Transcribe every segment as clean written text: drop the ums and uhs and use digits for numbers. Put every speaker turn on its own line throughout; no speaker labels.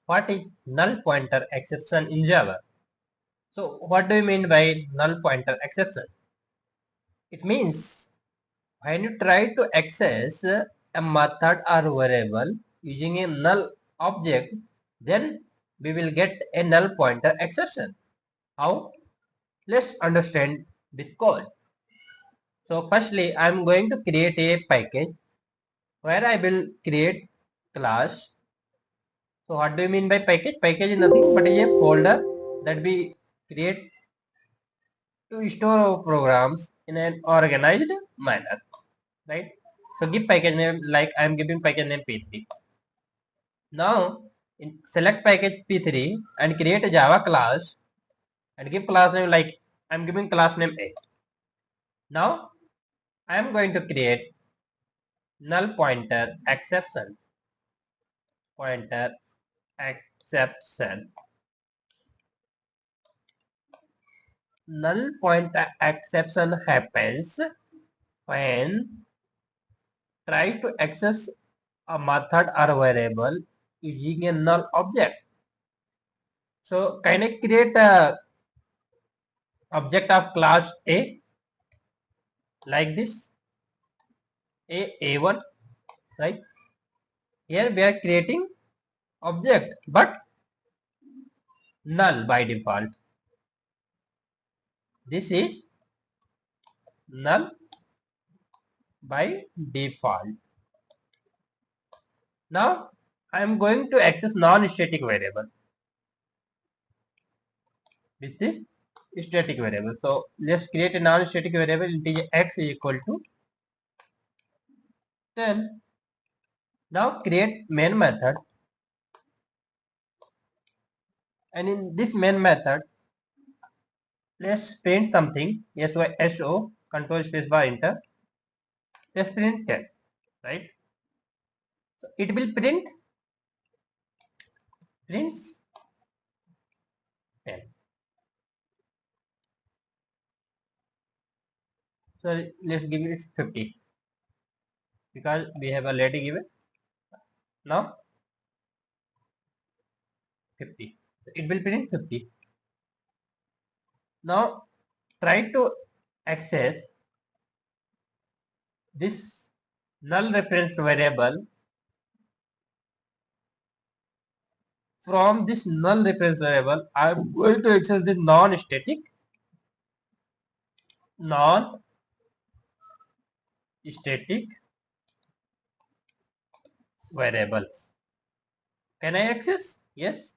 What is null pointer exception in Java? So what do you mean by null pointer exception? It means when you try to access a method or variable using a null object, then we will get a null pointer exception. How? Let's understand with code. So firstly, I am going to create a package where I will create class. So what do you mean by package? Package is nothing but is a folder that we create to store our programs in an organized manner, right? So give package name, like I am giving package name P3. Now select package P3 and create a Java class and give class name, like I am giving class name A. Now I am going to create null pointer exception. Null pointer exception happens when try to access a method or variable using a null object. So can I create a object of class A like this, A1, right? Here we are creating object but null by default. This is null by default. Now I am going to access non-static variable with this static variable. So let's create a non-static variable, integer x is equal to 10. Now create main method, and in this main method let's print something, so control space bar enter. Let's print 10, right? So it will prints 10. So let's give it 50 because we have already given. Now 50. So it will print 50. Now try to access this null reference variable. From this null reference variable, I am going to access this non-static variable. Can I access? Yes,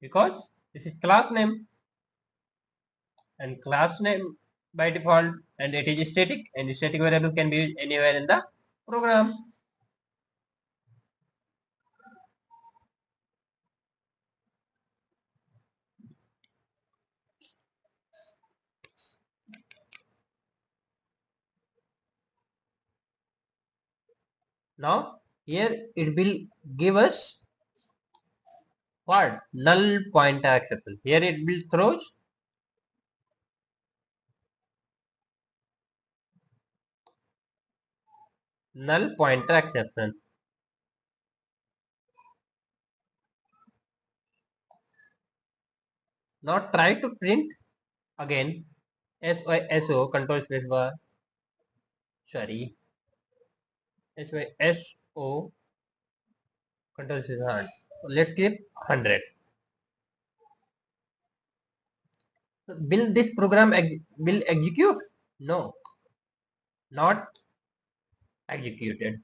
because this is class name, and class name by default, and it is static, and static variable can be used anywhere in the program. Now here it will give us what? Null pointer exception. Here it will throw null pointer exception. Now try to print again SYSO control space bar. Sorry, SYSO control space bar. Let's give 100. So will this program will execute? No, not executed.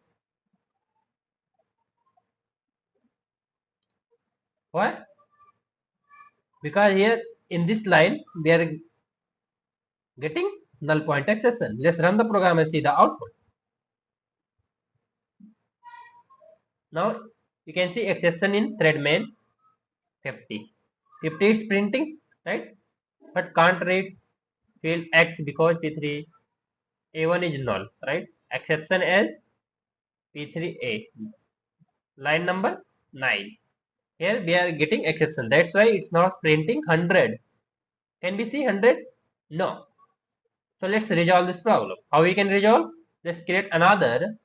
Why? Because here in this line we are getting null pointer exception. Let's run the program and see the output. Now you can see exception in thread main 50. 50 is printing, right? But can't read field X because P3 A1 is null, right? Exception as P3A. Line number 9. Here we are getting exception. That's why it's not printing 100. Can we see 100? No. So let's resolve this problem. How we can resolve? Let's create another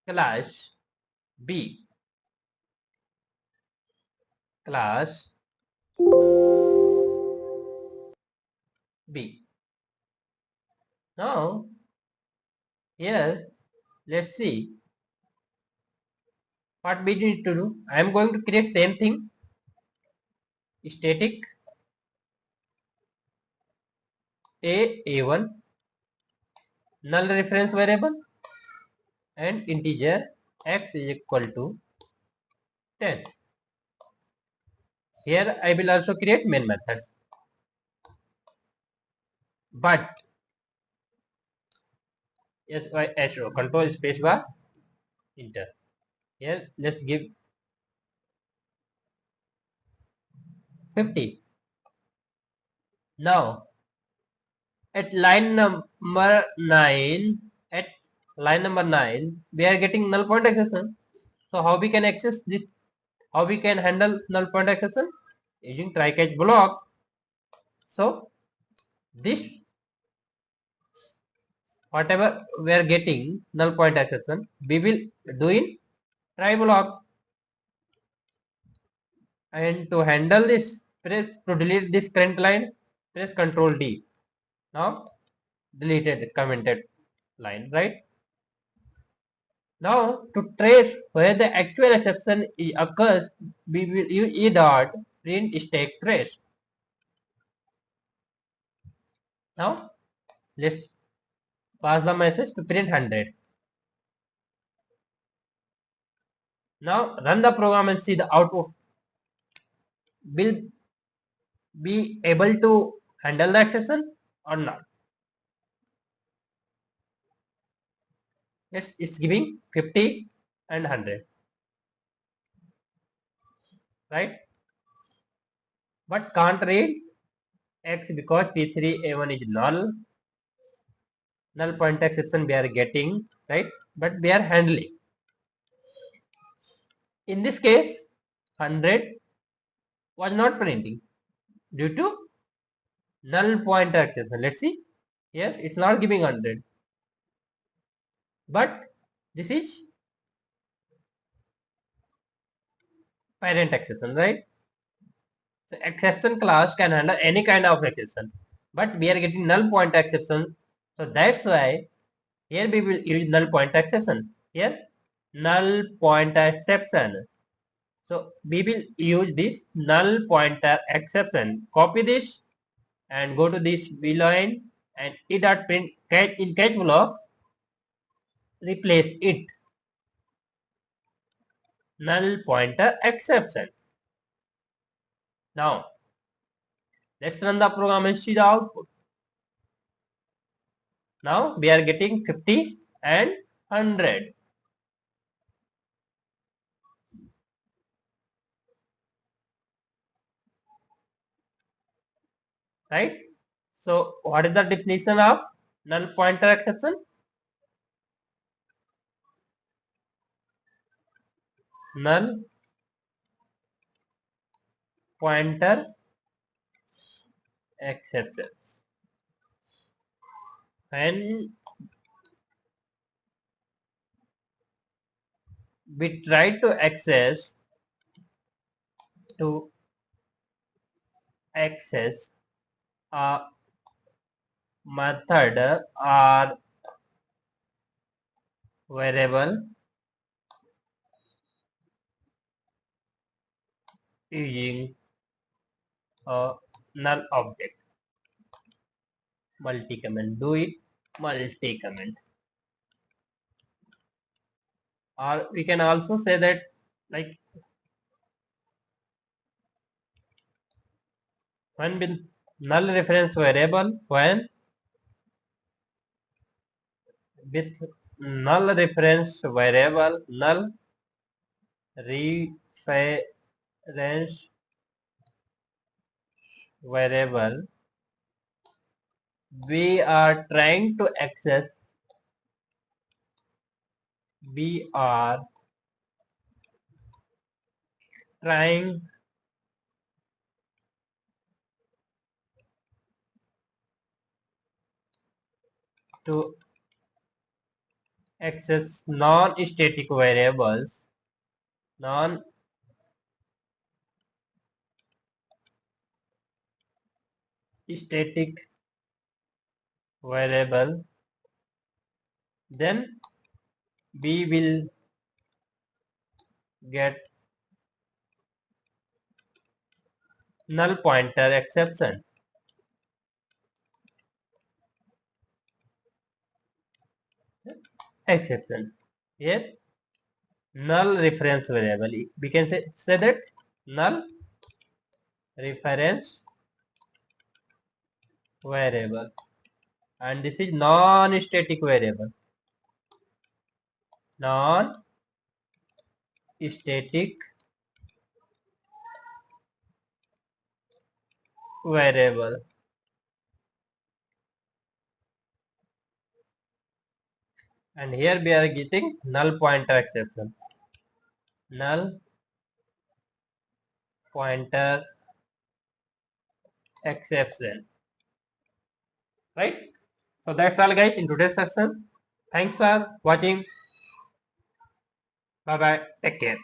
class B. class B. Now here let's see what we need to do. I am going to create same thing, static A1, null reference variable, and integer x is equal to 10. Here I will also create main method, but SYSO control space bar enter. Here let's give 50. Now at line number 9, at line number 9 we are getting null point exception. So how we can access this, how we can handle null point exception? Using try catch block. So this, whatever we are getting null point exception, we will do in try block. And to handle this, press to delete this current line, press Ctrl D. Now deleted commented line, right? Now to trace where the actual exception occurs, we will use e dot print stack trace. Now let's pass the message to print 100. Now run the program and see the output. Will be able to handle the exception or not? It's giving 50 and 100, right? But can't read x because P3A1 is null point exception we are getting, right? But we are handling. In this case, 100 was not printing due to null pointer exception. Let's see. Here it's not giving 100. But this is parent exception, right? So exception class can handle any kind of exception. But we are getting null pointer exception. So that's why here we will use null pointer exception. Here null pointer exception. So we will use this null pointer exception. Copy this and go to this B line and e dot print catch in catch block. Replace it null pointer exception. Now let's run the program and see the output. Now we are getting 50 and 100. Right? So what is the definition of null pointer exception? Null pointer exception. When we try to access a method or variable using a null object, multi comment, do it multi comment. Or we can also say that, like, when with null reference variable, when with null reference variable, null reference variable, we are trying to access, we are trying to access non-static variables, non static variable, then we will get null pointer exception. Here null reference variable, we can say that null reference variable, and this is non-static variable, non-static variable, and here we are getting null pointer exception, null pointer exception, right? So that's all guys in today's session. Thanks for watching. Bye bye, take care.